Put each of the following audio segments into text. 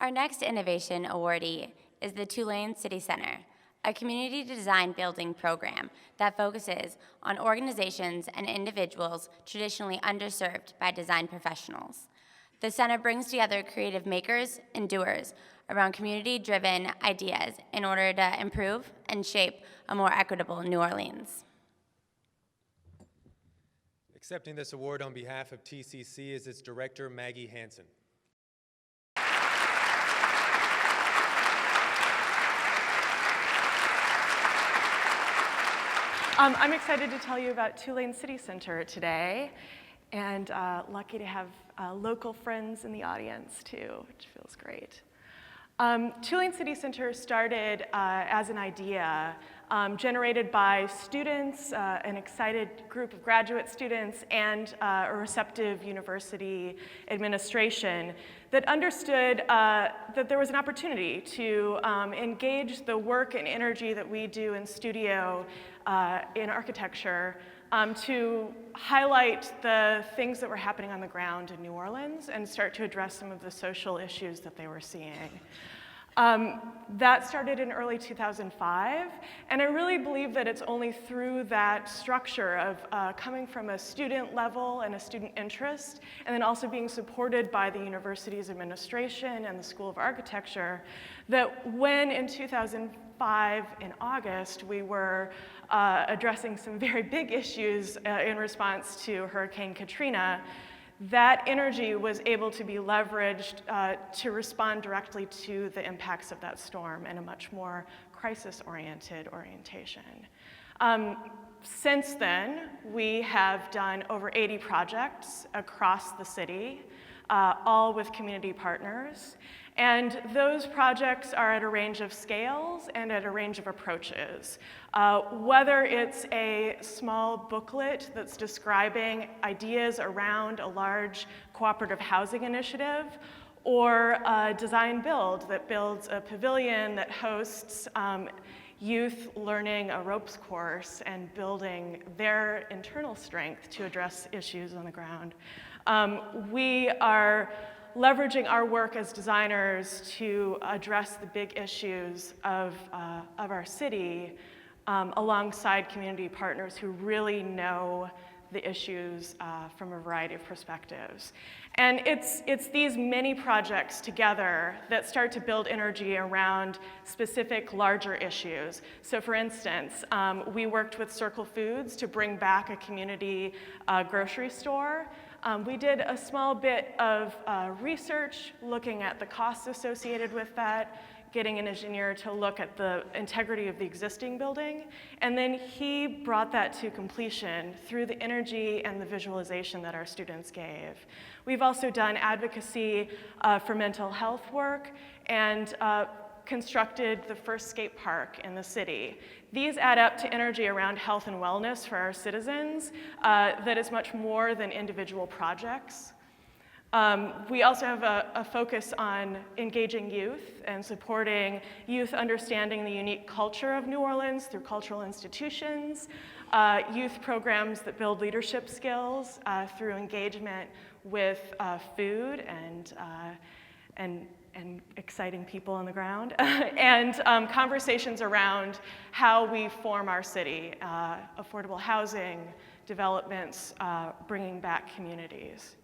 Our next innovation awardee is the Tulane City Center, a community design building program that focuses on organizations and individuals traditionally underserved by design professionals. The center brings together creative makers and doers around community-driven ideas in order to improve and shape a more equitable New Orleans. Accepting this award on behalf of TCC is its director, Maggie Hansen. I'm excited to tell you about Tulane City Center today, and lucky to have local friends in the audience too, which feels great. Tulane City Center started as an idea generated by students, an excited group of graduate students, and a receptive university administration that understood that there was an opportunity to engage the work and energy that we do in studio in architecture to highlight the things that were happening on the ground in New Orleans and start to address some of the social issues that they were seeing. That started in early 2005, and I really believe that it's only through that structure of coming from a student level and a student interest, and then also being supported by the university's administration and the School of Architecture, that when in 2005 in August we were addressing some very big issues in response to Hurricane Katrina, that energy was able to be leveraged to respond directly to the impacts of that storm in a much more crisis-oriented orientation. Since then, we have done over 80 projects across the city, all with community partners. And those projects are at a range of scales and at a range of approaches. Whether it's a small booklet that's describing ideas around a large cooperative housing initiative, or a design build that builds a pavilion that hosts youth learning a ropes course and building their internal strength to address issues on the ground. We are leveraging our work as designers to address the big issues of our city alongside community partners who really know the issues from a variety of perspectives. And it's these many projects together that start to build energy around specific larger issues. So for instance, we worked with Circle Foods to bring back a community grocery store. We did a small bit of research looking at the costs associated with that, getting an engineer to look at the integrity of the existing building, and then he brought that to completion through the energy and the visualization that our students gave. We've also done advocacy for mental health work and constructed the first skate park in the city. These add up to energy around health and wellness for our citizens that is much more than individual projects. We also have a focus on engaging youth and supporting youth understanding the unique culture of New Orleans through cultural institutions, youth programs that build leadership skills through engagement with food and exciting people on the ground, and conversations around how we form our city, affordable housing, developments, bringing back communities.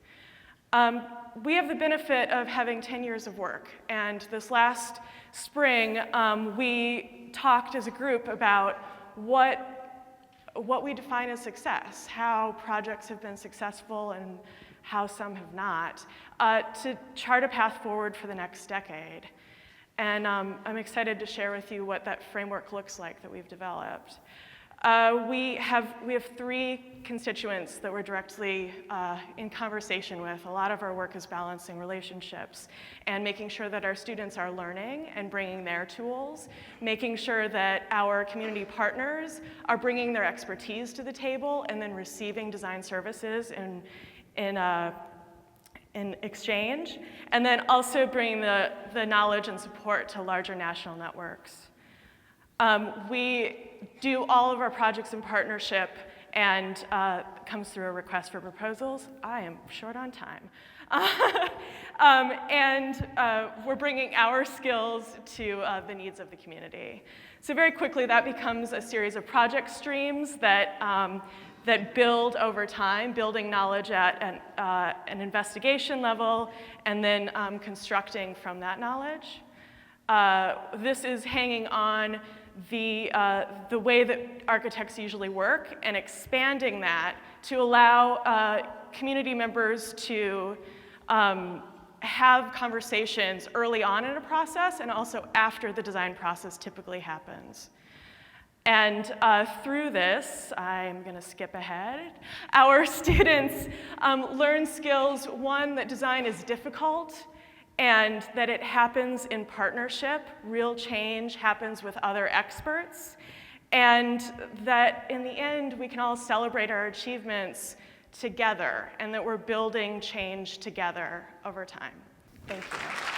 We have the benefit of having 10 years of work, and this last spring we talked as a group about what we define as success, how projects have been successful and how some have not, to chart a path forward for the next decade. And I'm excited to share with you what that framework looks like that we've developed. We have three constituents that we're directly in conversation with. A lot of our work is balancing relationships and making sure that our students are learning and bringing their tools, making sure that our community partners are bringing their expertise to the table and then receiving design services in exchange, and then also bringing the knowledge and support to larger national networks. We do all of our projects in partnership and comes through a request for proposals. I am short on time. We're bringing our skills to the needs of the community. So very quickly, that becomes a series of project streams that, that build over time, building knowledge at an investigation level, and then constructing from that knowledge. This is hanging on the way that architects usually work and expanding that to allow community members to have conversations early on in a process and also after the design process typically happens. And through this, I'm going to skip ahead, our students learn skills, one, that design is difficult and that it happens in partnership, real change happens with other experts, and that in the end, we can all celebrate our achievements together and that we're building change together over time. Thank you.